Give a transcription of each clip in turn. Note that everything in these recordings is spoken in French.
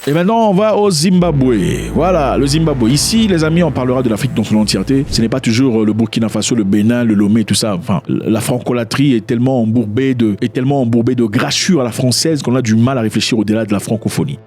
Et maintenant, on va au Zimbabwe. Voilà, le Zimbabwe. Ici, les amis, on parlera de l'Afrique dans son entièreté. Ce n'est pas toujours le Burkina Faso, le Bénin, le Lomé, tout ça. Enfin, la francolatrie est tellement embourbée de grassures à la française qu'on a du mal à réfléchir au-delà de la francophonie.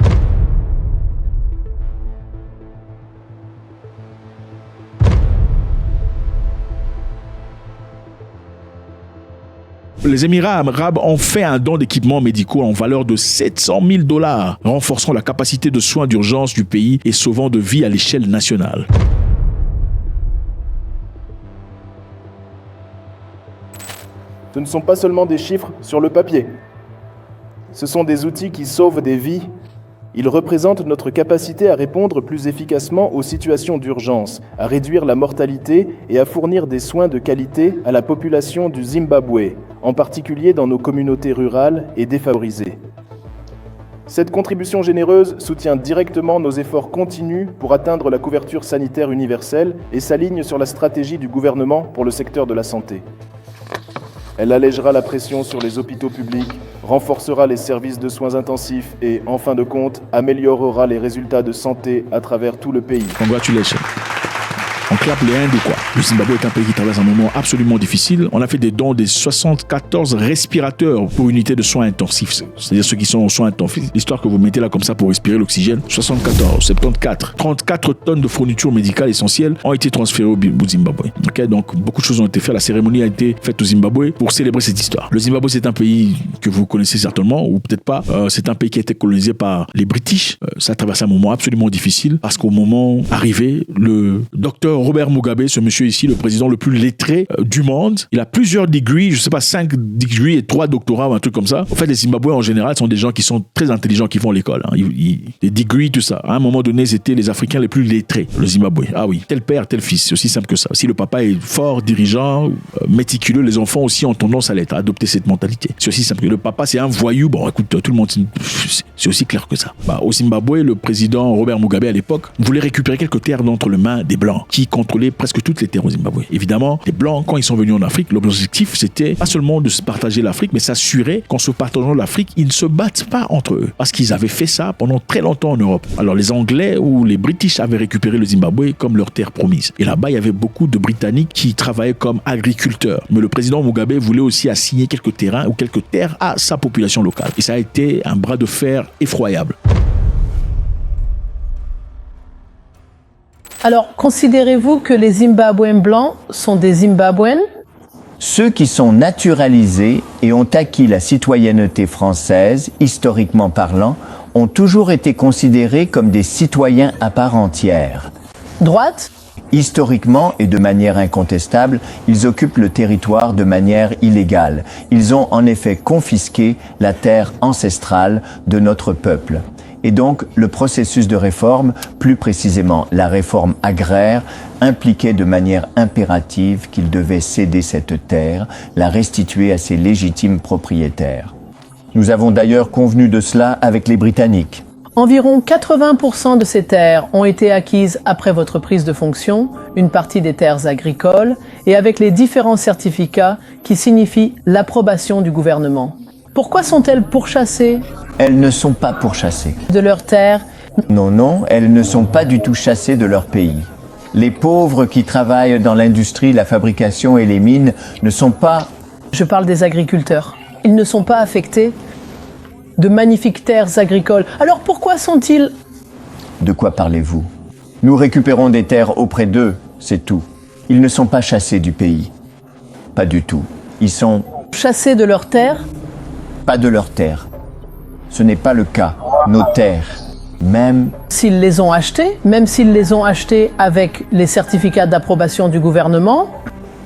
Les Émirats arabes ont fait un don d'équipements médicaux en valeur de 700 000 $, renforçant la capacité de soins d'urgence du pays et sauvant de vies à l'échelle nationale. Ce ne sont pas seulement des chiffres sur le papier. Ce sont des outils qui sauvent des vies. Ils représentent notre capacité à répondre plus efficacement aux situations d'urgence, à réduire la mortalité et à fournir des soins de qualité à la population du Zimbabwe, en particulier dans nos communautés rurales et défavorisées. Cette contribution généreuse soutient directement nos efforts continus pour atteindre la couverture sanitaire universelle et s'aligne sur la stratégie du gouvernement pour le secteur de la santé. Elle allégera la pression sur les hôpitaux publics, renforcera les services de soins intensifs et, en fin de compte, améliorera les résultats de santé à travers tout le pays. Congratulations. On clappe les Indes ou quoi? Le Zimbabwe est un pays qui traverse un moment absolument difficile. On a fait des dons des 74 respirateurs pour unité de soins intensifs. C'est-à-dire ceux qui sont en soins intensifs. L'histoire que vous mettez là comme ça pour respirer l'oxygène. 74, 74. 34 tonnes de fournitures médicales essentielles ont été transférées au Zimbabwe. Okay? Donc beaucoup de choses ont été faites. La cérémonie a été faite au Zimbabwe pour célébrer cette histoire. Le Zimbabwe, c'est un pays que vous connaissez certainement ou peut-être pas. C'est un pays qui a été colonisé par les British. Ça a traversé un moment absolument difficile parce qu'au moment arrivé, le docteur Robert Mugabe, ce monsieur ici, le président le plus lettré du monde. Il a plusieurs degrees, je sais pas, 5 degrees et 3 doctorats ou un truc comme ça. En fait, les Zimbabwéens en général sont des gens qui sont très intelligents, qui vont à l'école. Hein. Les degrees, tout ça. À un moment donné, c'était les Africains les plus lettrés, le Zimbabwe. Ah oui, tel père, tel fils. C'est aussi simple que ça. Si le papa est fort, dirigeant, méticuleux, les enfants aussi ont tendance à l'être, à adopter cette mentalité. C'est aussi simple que le papa, c'est un voyou. Bon, écoute, tout le monde, c'est aussi clair que ça. Au Zimbabwe, le président Robert Mugabe, à l'époque, voulait récupérer quelques terres d'entre les mains des Blancs, qui contrôlaient presque toutes les terres au Zimbabwe. Évidemment, les Blancs, quand ils sont venus en Afrique, l'objectif, c'était pas seulement de se partager l'Afrique, mais s'assurer qu'en se partageant l'Afrique, ils ne se battent pas entre eux. Parce qu'ils avaient fait ça pendant très longtemps en Europe. Alors, les Anglais ou les British avaient récupéré le Zimbabwe comme leur terre promise. Et là-bas, il y avait beaucoup de Britanniques qui travaillaient comme agriculteurs. Mais le président Mugabe voulait aussi assigner quelques terrains ou quelques terres à sa population locale. Et ça a été un bras de fer effroyable. Alors, considérez-vous que les Zimbabwéens blancs sont des Zimbabwéens? Ceux qui sont naturalisés et ont acquis la citoyenneté française, historiquement parlant, ont toujours été considérés comme des citoyens à part entière. Droite? Historiquement et de manière incontestable, ils occupent le territoire de manière illégale. Ils ont en effet confisqué la terre ancestrale de notre peuple. Et donc, le processus de réforme, plus précisément la réforme agraire, impliquait de manière impérative qu'ils devaient céder cette terre, la restituer à ses légitimes propriétaires. Nous avons d'ailleurs convenu de cela avec les Britanniques. Environ 80% de ces terres ont été acquises après votre prise de fonction, une partie des terres agricoles, et avec les différents certificats qui signifient l'approbation du gouvernement. Pourquoi sont-elles pourchassées? Elles ne sont pas pourchassées. De leurs terres? Non, elles ne sont pas du tout chassées de leur pays. Les pauvres qui travaillent dans l'industrie, la fabrication et les mines ne sont pas... Je parle des agriculteurs. Ils ne sont pas affectés de magnifiques terres agricoles. Alors pourquoi sont-ils... De quoi parlez-vous? Nous récupérons des terres auprès d'eux, c'est tout. Ils ne sont pas chassés du pays. Pas du tout. Ils sont... Chassés de leurs terres? Pas de leurs terres. Ce n'est pas le cas. Nos terres, même... S'ils les ont achetées, même s'ils les ont achetées avec les certificats d'approbation du gouvernement...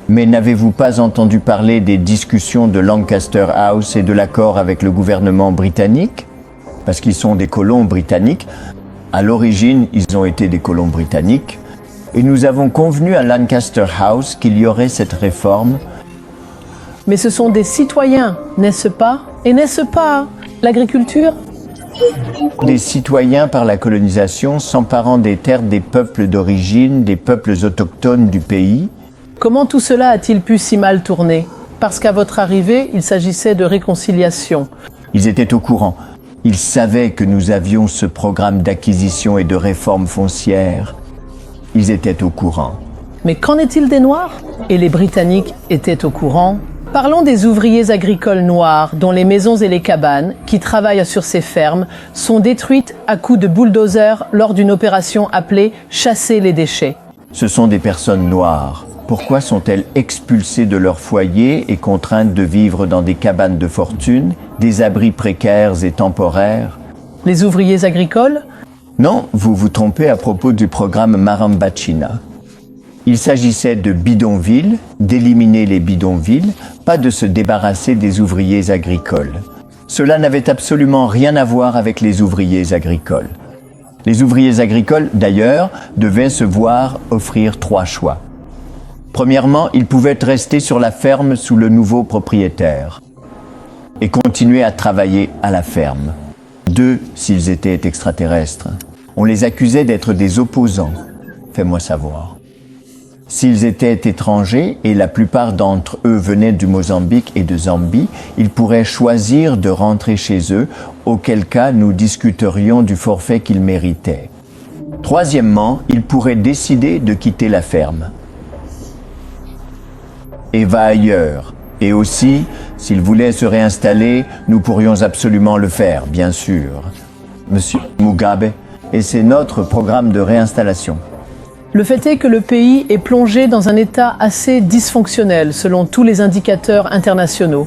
Mais n'avez-vous pas entendu parler des discussions de Lancaster House et de l'accord avec le gouvernement britannique? Parce qu'ils sont des colons britanniques. À l'origine, ils ont été des colons britanniques. Et nous avons convenu à Lancaster House qu'il y aurait cette réforme. Mais ce sont des citoyens, n'est-ce pas? Et n'est-ce pas l'agriculture? Des citoyens par la colonisation s'emparant des terres des peuples d'origine, des peuples autochtones du pays. Comment tout cela a-t-il pu si mal tourner? Parce qu'à votre arrivée, il s'agissait de réconciliation. Ils étaient au courant. Ils savaient que nous avions ce programme d'acquisition et de réforme foncière. Ils étaient au courant. Mais qu'en est-il des Noirs? Et les Britanniques étaient au courant? Parlons des ouvriers agricoles noirs dont les maisons et les cabanes, qui travaillent sur ces fermes, sont détruites à coups de bulldozer lors d'une opération appelée « chasser les déchets ». Ce sont des personnes noires. Pourquoi sont-elles expulsées de leur foyer et contraintes de vivre dans des cabanes de fortune, des abris précaires et temporaires? Les ouvriers agricoles? Non, vous vous trompez à propos du programme Marambachina. Il s'agissait de bidonvilles, d'éliminer les bidonvilles, pas de se débarrasser des ouvriers agricoles. Cela n'avait absolument rien à voir avec les ouvriers agricoles. Les ouvriers agricoles, d'ailleurs, devaient se voir offrir 3 choix. Premièrement, ils pouvaient rester sur la ferme sous le nouveau propriétaire et continuer à travailler à la ferme. 2, s'ils étaient extraterrestres. On les accusait d'être des opposants. Fais-moi savoir. S'ils étaient étrangers, et la plupart d'entre eux venaient du Mozambique et de Zambie, ils pourraient choisir de rentrer chez eux, auquel cas nous discuterions du forfait qu'ils méritaient. Troisièmement, ils pourraient décider de quitter la ferme et va ailleurs. Et aussi, s'ils voulaient se réinstaller, nous pourrions absolument le faire, bien sûr. Monsieur Mugabe, et c'est notre programme de réinstallation. Le fait est que le pays est plongé dans un état assez dysfonctionnel selon tous les indicateurs internationaux.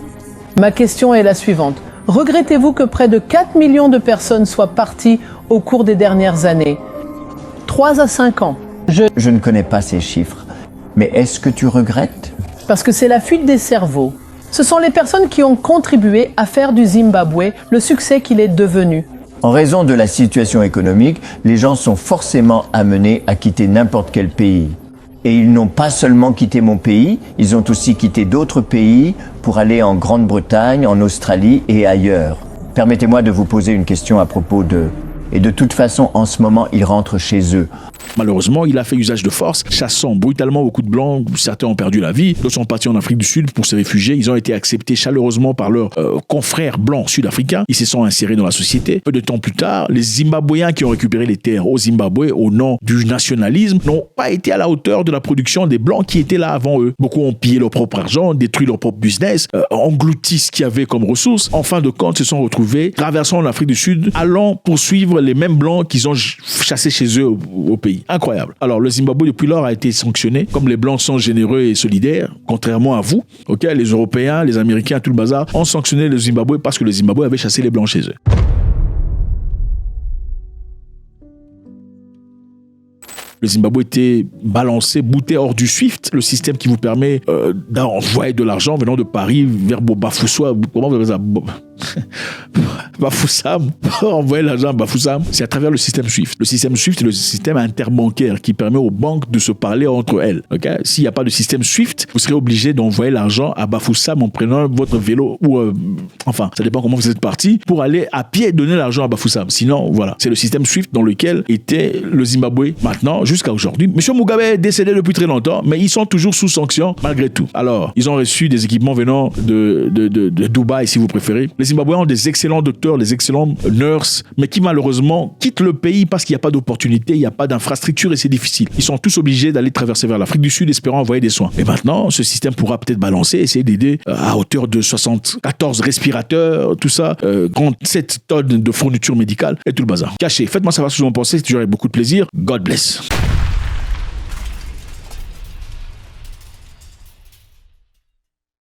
Ma question est la suivante. Regrettez-vous que près de 4 millions de personnes soient parties au cours des dernières années? 3 à 5 ans. Je ne connais pas ces chiffres, mais est-ce que tu regrettes? Parce que c'est la fuite des cerveaux. Ce sont les personnes qui ont contribué à faire du Zimbabwe le succès qu'il est devenu. En raison de la situation économique, les gens sont forcément amenés à quitter n'importe quel pays. Et ils n'ont pas seulement quitté mon pays, ils ont aussi quitté d'autres pays pour aller en Grande-Bretagne, en Australie et ailleurs. Permettez-moi de vous poser une question à propos d'eux. Et de toute façon, en ce moment, ils rentrent chez eux. Malheureusement, il a fait usage de force, chassant brutalement beaucoup de Blancs. Certains ont perdu la vie, d'autres sont partis en Afrique du Sud pour se réfugier. Ils ont été acceptés chaleureusement par leurs confrères blancs sud-africains. Ils se sont insérés dans la société. Peu de temps plus tard, les Zimbabwéens qui ont récupéré les terres au Zimbabwe au nom du nationalisme n'ont pas été à la hauteur de la production des Blancs qui étaient là avant eux. Beaucoup ont pillé leur propre argent, détruit leur propre business, englouti ce qu'il y avait comme ressources. En fin de compte, se sont retrouvés traversant l'Afrique du Sud, allant poursuivre les mêmes Blancs qu'ils ont chassés chez eux au pays. Incroyable. Alors, le Zimbabwe, depuis lors, a été sanctionné. Comme les Blancs sont généreux et solidaires, contrairement à vous, les Européens, les Américains, tout le bazar, ont sanctionné le Zimbabwe parce que le Zimbabwe avait chassé les Blancs chez eux. Le Zimbabwe était balancé, bouté hors du SWIFT, le système qui vous permet d'envoyer de l'argent venant de Paris vers Bafoussam. Comment vous appelez ça? Bafoussam, envoyer l'argent à Bafoussam, c'est à travers le système SWIFT. Le système SWIFT est le système interbancaire qui permet aux banques de se parler entre elles. S'il n'y a pas de système SWIFT, vous serez obligé d'envoyer l'argent à Bafoussam en prenant votre vélo ou ça dépend comment vous êtes parti pour aller à pied donner l'argent à Bafoussam. Sinon, voilà, c'est le système SWIFT dans lequel était le Zimbabwe maintenant jusqu'à aujourd'hui. Monsieur Mugabe est décédé depuis très longtemps, mais ils sont toujours sous sanction malgré tout. Alors, ils ont reçu des équipements venant de Dubaï, si vous préférez. Les Zimbabwéens ont des excellents docteurs, des excellents nurses, mais qui malheureusement quittent le pays parce qu'il n'y a pas d'opportunité, il n'y a pas d'infrastructure et c'est difficile. Ils sont tous obligés d'aller traverser vers l'Afrique du Sud espérant envoyer des soins. Et maintenant, ce système pourra peut-être balancer, essayer d'aider à hauteur de 74 respirateurs, tout ça, 7 tonnes de fournitures médicales et tout le bazar. Cachez, faites-moi savoir ce que vous en pensez, j'aurai beaucoup de plaisir. God bless.